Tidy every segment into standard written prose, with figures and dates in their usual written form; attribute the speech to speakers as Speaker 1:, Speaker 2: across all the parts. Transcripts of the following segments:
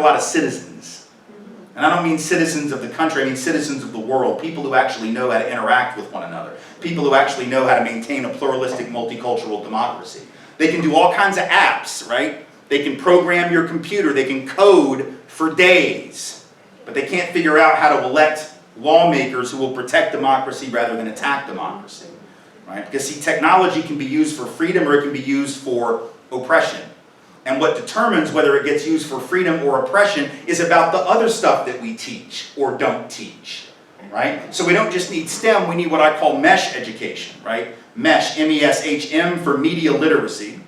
Speaker 1: a lot of citizens. And I don't mean citizens of the country, I mean citizens of the world, people who actually know how to interact with one another, people who actually know how to maintain a pluralistic, multicultural democracy. They can do all kinds of apps, right? They can program your computer, they can code for days, but they can't figure out how to elect lawmakers who will protect democracy rather than attack democracy, right? Because see, technology can be used for freedom or it can be used for oppression. And what determines whether it gets used for freedom or oppression is about the other stuff that we teach or don't teach, right? So we don't just need STEM, we need what I call MESH education, right? MESH, M-E-S-H-M for media literacy,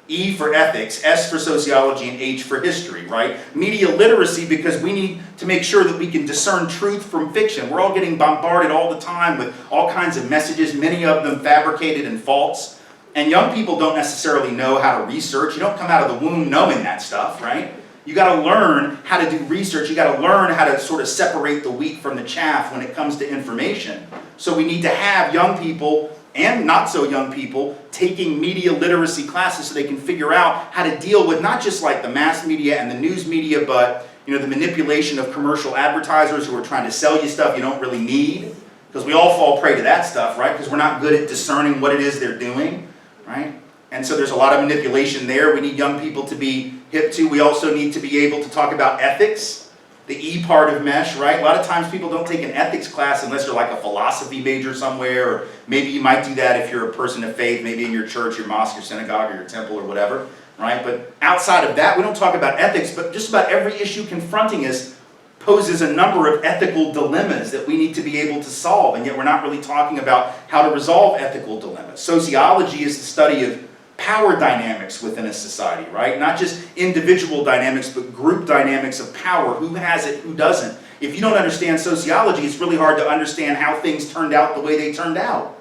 Speaker 1: E for ethics, S for sociology, and H for history, right? Media literacy because we need to make sure that we can discern truth from fiction. We're all getting bombarded all the time with all kinds of messages, many of them fabricated and false. And young people don't necessarily know how to research. You don't come out of the womb knowing that stuff, right? You got to learn how to do research. You got to learn how to sort of separate the wheat from the chaff when it comes to information. So we need to have young people and not so young people taking media literacy classes so they can figure out how to deal with not just like the mass media and the news media, but the manipulation of commercial advertisers who are trying to sell you stuff you don't really need. Because we all fall prey to that stuff, right? Because we're not good at discerning what it is they're doing. Right? And so there's a lot of manipulation there. We need young people to be hip to. We also need to be able to talk about ethics, the E part of MESH, right? A lot of times people don't take an ethics class unless you're like a philosophy major somewhere, or maybe you might do that if you're a person of faith, maybe in your church, your mosque, your synagogue, or your temple, or whatever, right? But outside of that, we don't talk about ethics, but just about every issue confronting us poses a number of ethical dilemmas that we need to be able to solve, and yet we're not really talking about how to resolve ethical dilemmas. Sociology is the study of power dynamics within a society, right? Not just individual dynamics, but group dynamics of power. Who has it, who doesn't? If you don't understand sociology, it's really hard to understand how things turned out the way they turned out.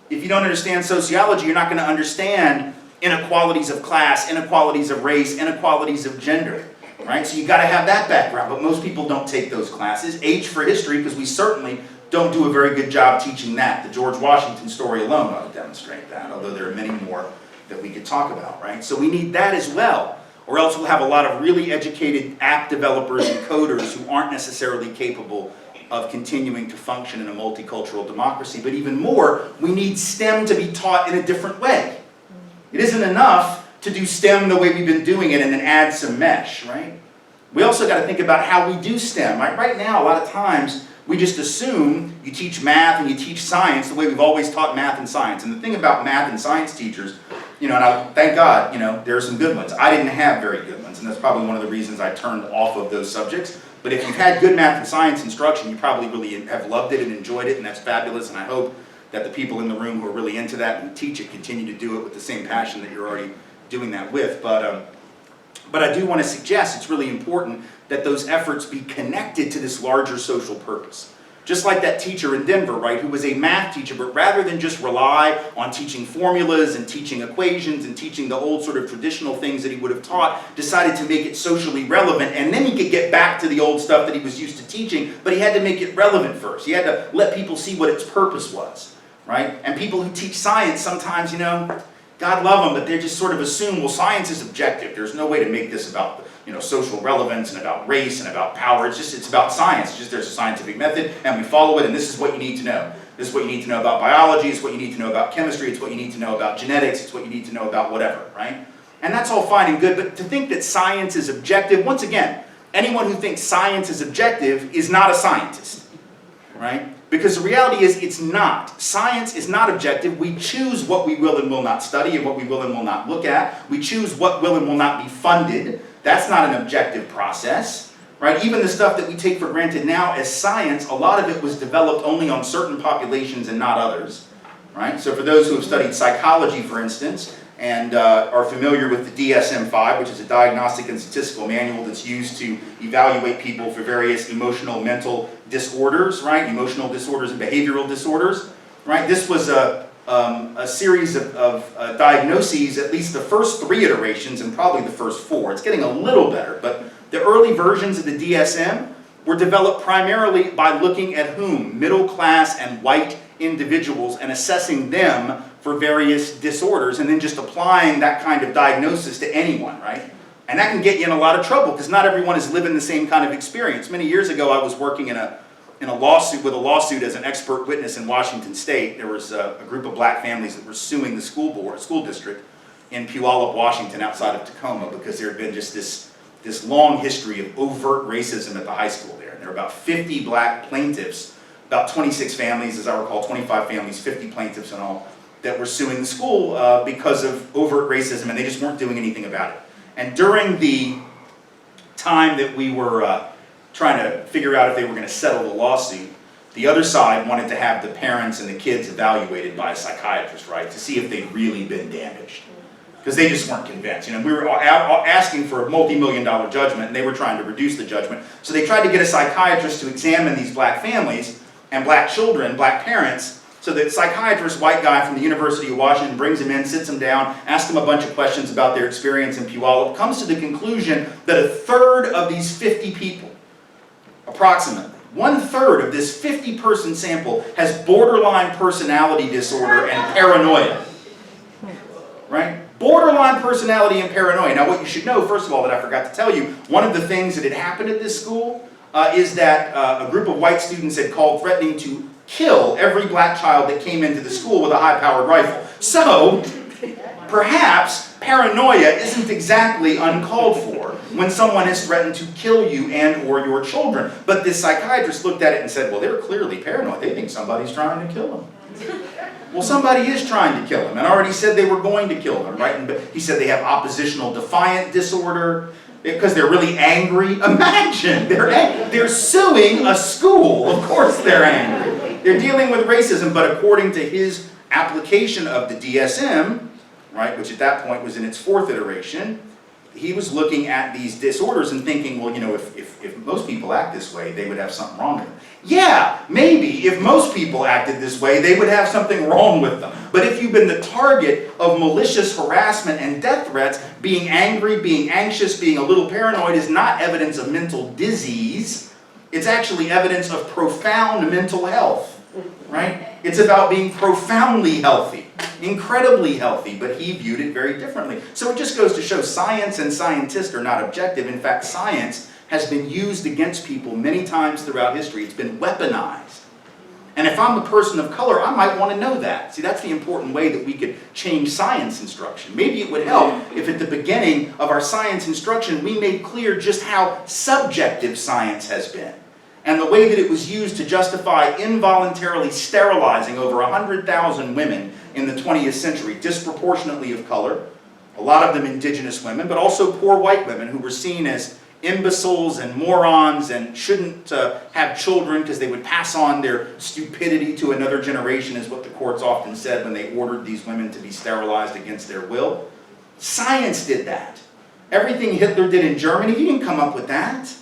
Speaker 1: If you don't understand sociology, you're not going to understand inequalities of class, inequalities of race, inequalities of gender. Right? So you've got to have that background, but most people don't take those classes. H for history, because we certainly don't do a very good job teaching that. The George Washington story alone ought to demonstrate that, although there are many more that we could talk about, right? So we need that as well, or else we'll have a lot of really educated app developers and coders who aren't necessarily capable of continuing to function in a multicultural democracy. But even more, we need STEM to be taught in a different way. It isn't enough to do STEM the way we've been doing it and then add some MESH, right? We also got to think about how we do STEM. Right now, a lot of times, we just assume you teach math and you teach science the way we've always taught math and science. And the thing about math and science teachers, and thank God, there are some good ones. I didn't have very good ones, and that's probably one of the reasons I turned off of those subjects. But if you've had good math and science instruction, you probably really have loved it and enjoyed it, and that's fabulous. And I hope that the people in the room who are really into that and teach it continue to do it with the same passion that you're already doing that with. But I do want to suggest it's really important that those efforts be connected to this larger social purpose. Just like that teacher in Denver, right, who was a math teacher, but rather than just rely on teaching formulas and teaching equations and teaching the old sort of traditional things that he would have taught, decided to make it socially relevant, and then he could get back to the old stuff that he was used to teaching, but he had to make it relevant first. He had to let people see what its purpose was, right? And people who teach science sometimes, God love them, but they just sort of assume, well, science is objective. There's no way to make this about social relevance and about race and about power. It's about science. It's just there's a scientific method, and we follow it, and this is what you need to know. This is what you need to know about biology. It's what you need to know about chemistry. It's what you need to know about genetics. It's what you need to know about whatever, right? And that's all fine and good, but to think that science is objective, once again, anyone who thinks science is objective is not a scientist, right? Because the reality is it's not. Science is not objective. We choose what we will and will not study and what we will and will not look at. We choose what will and will not be funded. That's not an objective process, right? Even the stuff that we take for granted now as science, a lot of it was developed only on certain populations and not others, right? So for those who have studied psychology, for instance, and are familiar with the DSM-5, which is a diagnostic and statistical manual that's used to evaluate people for various emotional, mental disorders, right? Emotional disorders and behavioral disorders, right? This was a series of diagnoses, at least the first 3 iterations and probably the first 4. It's getting a little better, but the early versions of the DSM were developed primarily by looking at whom? Middle class and white individuals and assessing them for various disorders and then just applying that kind of diagnosis to anyone, right? And that can get you in a lot of trouble because not everyone is living the same kind of experience. Many years ago, I was working in a lawsuit as an expert witness in Washington State. There was a group of black families that were suing the school district in Puyallup, Washington, outside of Tacoma, because there had been just this long history of overt racism at the high school there. And there were about 50 black plaintiffs, about 26 families, as I recall, 25 families, 50 plaintiffs in all, that were suing the school because of overt racism, and they just weren't doing anything about it. And during the time that we were trying to figure out if they were going to settle the lawsuit, the other side wanted to have the parents and the kids evaluated by a psychiatrist, right, to see if they'd really been damaged. Because they just weren't convinced. You know, we were asking for a multi-million-dollar judgment, and they were trying to reduce the judgment. So they tried to get a psychiatrist to examine these black families and black children, black parents. So the psychiatrist, white guy from the University of Washington, brings them in, sits them down, asks them a bunch of questions about their experience in Puyallup, comes to the conclusion that a third of these 50 people, approximately, 1/3 of this 50-person sample has borderline personality disorder and paranoia. Right? Borderline personality and paranoia. Now what you should know, first of all, that I forgot to tell you, one of the things that had happened at this school is that a group of white students had called threatening to kill every black child that came into the school with a high-powered rifle. So, perhaps paranoia isn't exactly uncalled for when someone has threatened to kill you and or your children. But this psychiatrist looked at it and said, well, they're clearly paranoid. They think somebody's trying to kill them. Well, somebody is trying to kill them and already said they were going to kill them, right? And he said they have oppositional defiant disorder because they're really angry. Imagine, they're suing a school. Of course they're angry. They're dealing with racism, but according to his application of the DSM, right, which at that point was in its 4th iteration, he was looking at these disorders and thinking, well, you know, if most people act this way, they would have something wrong with them. Yeah, maybe if most people acted this way, they would have something wrong with them. But if you've been the target of malicious harassment and death threats, being angry, being anxious, being a little paranoid is not evidence of mental disease. It's actually evidence of profound mental health. Right? It's about being profoundly healthy, incredibly healthy, but he viewed it very differently. So it just goes to show science and scientists are not objective. In fact, science has been used against people many times throughout history. It's been weaponized. And if I'm a person of color, I might want to know that. See, that's the important way that we could change science instruction. Maybe it would help if at the beginning of our science instruction we made clear just how subjective science has been. And the way that it was used to justify involuntarily sterilizing over 100,000 women in the 20th century, disproportionately of color, a lot of them indigenous women, but also poor white women who were seen as imbeciles and morons and shouldn't have children because they would pass on their stupidity to another generation, is what the courts often said when they ordered these women to be sterilized against their will. Science did that. Everything Hitler did in Germany, he didn't come up with that.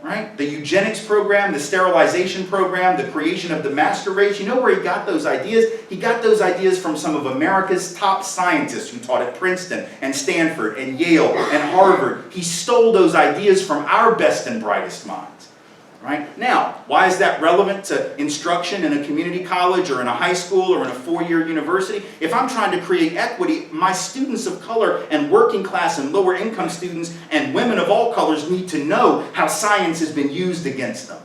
Speaker 1: Right? The eugenics program, the sterilization program, the creation of the master race. You know where he got those ideas? He got those ideas from some of America's top scientists who taught at Princeton and Stanford and Yale and Harvard. He stole those ideas from our best and brightest minds. Right? Now, why is that relevant to instruction in a community college or in a high school or in a 4-year university? If I'm trying to create equity, my students of color and working class and lower income students and women of all colors need to know how science has been used against them.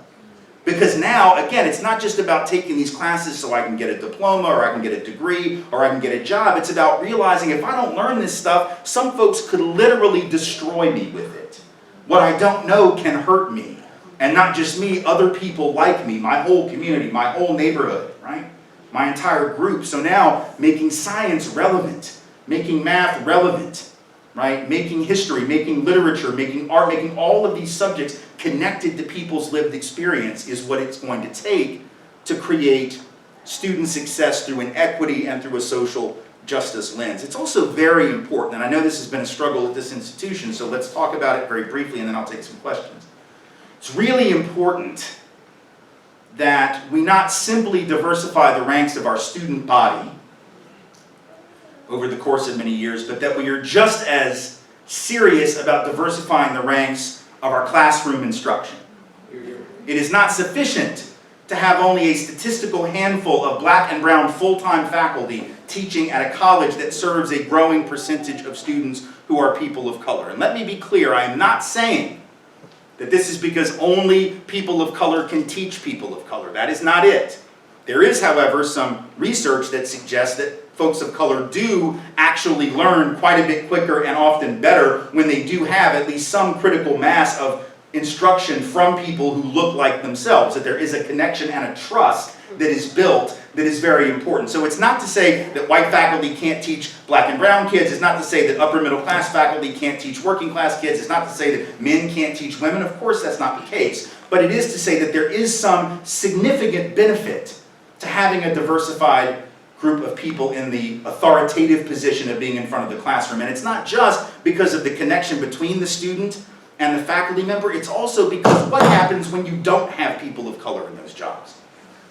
Speaker 1: Because now, again, it's not just about taking these classes so I can get a diploma or I can get a degree or I can get a job. It's about realizing if I don't learn this stuff, some folks could literally destroy me with it. What I don't know can hurt me. And not just me, other people like me, my whole community, my whole neighborhood, right? My entire group. So now, making science relevant, making math relevant, right? Making history, making literature, making art, making all of these subjects connected to people's lived experience is what it's going to take to create student success through an equity and through a social justice lens. It's also very important, and I know this has been a struggle at this institution, so let's talk about it very briefly and then I'll take some questions. It's really important that we not simply diversify the ranks of our student body over the course of many years, but that we are just as serious about diversifying the ranks of our classroom instruction. It is not sufficient to have only a statistical handful of black and brown full-time faculty teaching at a college that serves a growing percentage of students who are people of color. And let me be clear, I am not saying that this is because only people of color can teach people of color. That is not it. There is, however, some research that suggests that folks of color do actually learn quite a bit quicker and often better when they do have at least some critical mass of instruction from people who look like themselves, that there is a connection and a trust that is built that is very important. So it's not to say that white faculty can't teach black and brown kids. It's not to say that upper middle class faculty can't teach working class kids. It's not to say that men can't teach women. Of course, that's not the case. But it is to say that there is some significant benefit to having a diversified group of people in the authoritative position of being in front of the classroom. And it's not just because of the connection between the student and the faculty member. It's also because what happens when you don't have people of color in those jobs,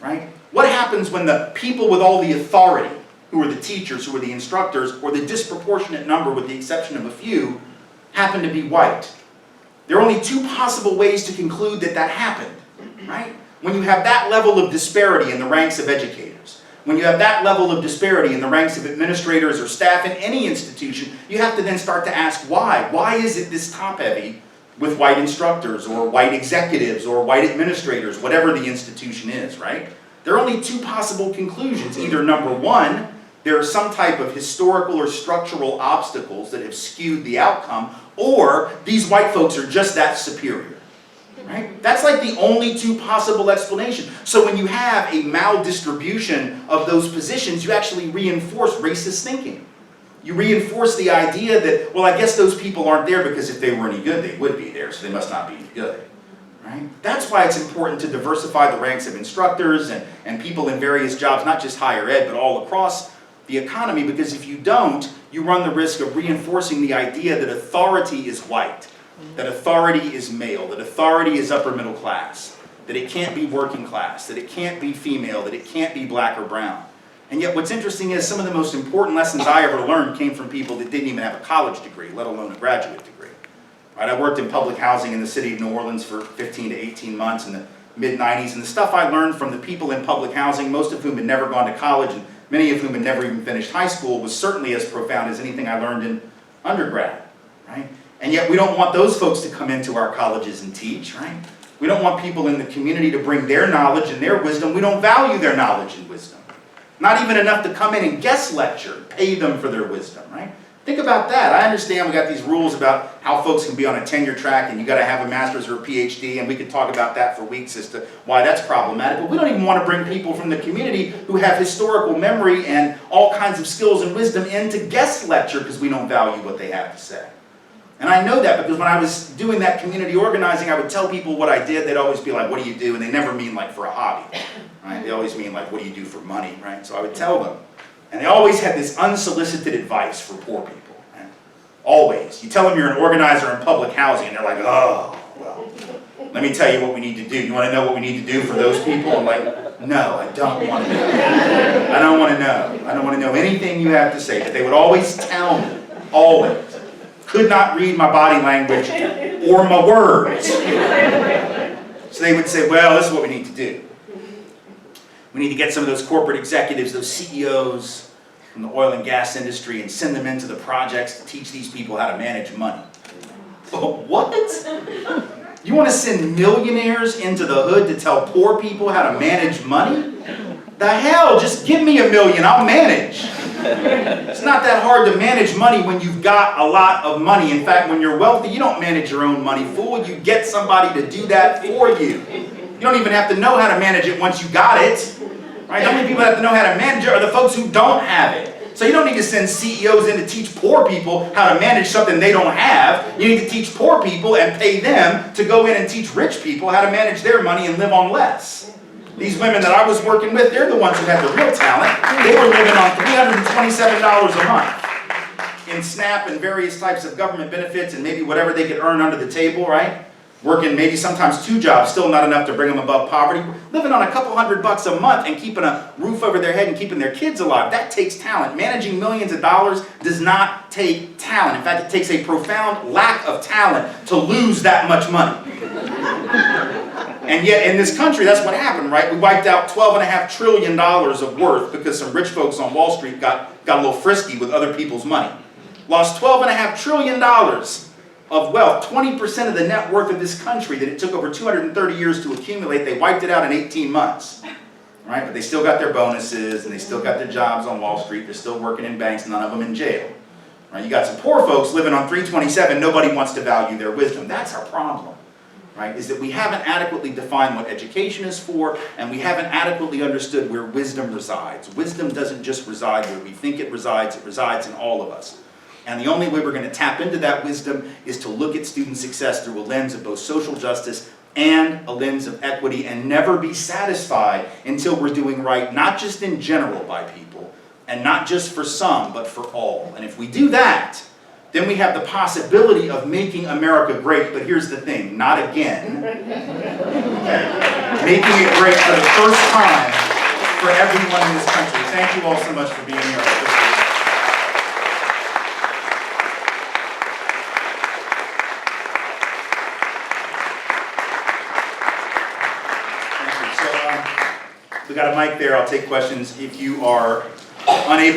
Speaker 1: right? What happens when the people with all the authority, who are the teachers, who are the instructors, or the disproportionate number with the exception of a few, happen to be white? There are only two possible ways to conclude that that happened, right? When you have that level of disparity in the ranks of educators, when you have that level of disparity in the ranks of administrators or staff in any institution, you have to then start to ask why. Why is it this top-heavy with white instructors or white executives or white administrators, whatever the institution is, right? There are only two possible conclusions. Either number one, there are some type of historical or structural obstacles that have skewed the outcome, or these white folks are just that superior. Right? That's like the only two possible explanations. So when you have a maldistribution of those positions, you actually reinforce racist thinking. You reinforce the idea that, well, I guess those people aren't there because if they were any good, they would be there, so they must not be good. Right? That's why it's important to diversify the ranks of instructors and people in various jobs, not just higher ed, but all across the economy, because if you don't, you run the risk of reinforcing the idea that authority is white, that authority is male, that authority is upper middle class, that it can't be working class, that it can't be female, that it can't be black or brown. And yet what's interesting is some of the most important lessons I ever learned came from people that didn't even have a college degree, let alone a graduate degree. Right? I worked in public housing in the city of New Orleans for 15 to 18 months in the mid-90s, and the stuff I learned from the people in public housing, most of whom had never gone to college and many of whom had never even finished high school, was certainly as profound as anything I learned in undergrad. Right? And yet we don't want those folks to come into our colleges and teach, right? We don't want people in the community to bring their knowledge and their wisdom. We don't value their knowledge and wisdom. Not even enough to come in and guest lecture, pay them for their wisdom, right? Think about that. I understand we got these rules about how folks can be on a tenure track and you got to have a master's or a PhD, and we could talk about that for weeks as to why that's problematic, but we don't even want to bring people from the community who have historical memory and all kinds of skills and wisdom in to guest lecture because we don't value what they have to say. And I know that because when I was doing that community organizing, I would tell people what I did. They'd always be like, what do you do? And they never mean like for a hobby, right? They always mean like, what do you do for money, right? So I would tell them. And they always had this unsolicited advice for poor people, right? Always. You tell them you're an organizer in public housing and they're like, oh, well, let me tell you what we need to do. You want to know what we need to do for those people? I'm like, no, I don't want to know. I don't want to know. I don't want to know anything you have to say. But they would always tell me, always. Could not read my body language or my words. So they would say, well, this is what we need to do. We need to get some of those corporate executives, those CEOs from the oil and gas industry, and send them into the projects to teach these people how to manage money. Oh, what? You want to send millionaires into the hood to tell poor people how to manage money? The hell, just give me $1 million, I'll manage. It's not that hard to manage money when you've got a lot of money. In fact, when you're wealthy, you don't manage your own money, fool. You get somebody to do that for you. You don't even have to know how to manage it once you got it. Right? How many people have to know how to manage it are the folks who don't have it. So you don't need to send CEOs in to teach poor people how to manage something they don't have. You need to teach poor people and pay them to go in and teach rich people how to manage their money and live on less. These women that I was working with, they're the ones who had the real talent. They were living on $327 a month in SNAP and various types of government benefits and maybe whatever they could earn under the table, right? Working maybe sometimes 2 jobs, still not enough to bring them above poverty. Living on a couple $100 a month and keeping a roof over their head and keeping their kids alive. That takes talent. Managing millions of dollars does not take talent. In fact, it takes a profound lack of talent to lose that much money. And yet in this country, that's what happened, right? We wiped out $12.5 trillion of worth because some rich folks on Wall Street got a little frisky with other people's money. lost $12.5 trillion of wealth, 20% of the net worth of this country that it took over 230 years to accumulate. They wiped it out in 18 months. Right? But they still got their bonuses, and they still got their jobs on Wall Street. They're still working in banks, none of them in jail. Right? You got some poor folks living on $3.27. Nobody wants to value their wisdom. That's our problem. Right? Is that we haven't adequately defined what education is for, and we haven't adequately understood where wisdom resides. Wisdom doesn't just reside where we think it resides in all of us. And the only way we're going to tap into that wisdom is to look at student success through a lens of both social justice and a lens of equity, and never be satisfied until we're doing right, not just in general by people, and not just for some, but for all. And if we do that, then we have the possibility of making America great. But here's the thing, not again. Okay. Making it great for the first time for everyone in this country. Thank you all so much for being here. We got a mic there. I'll take questions if you are unable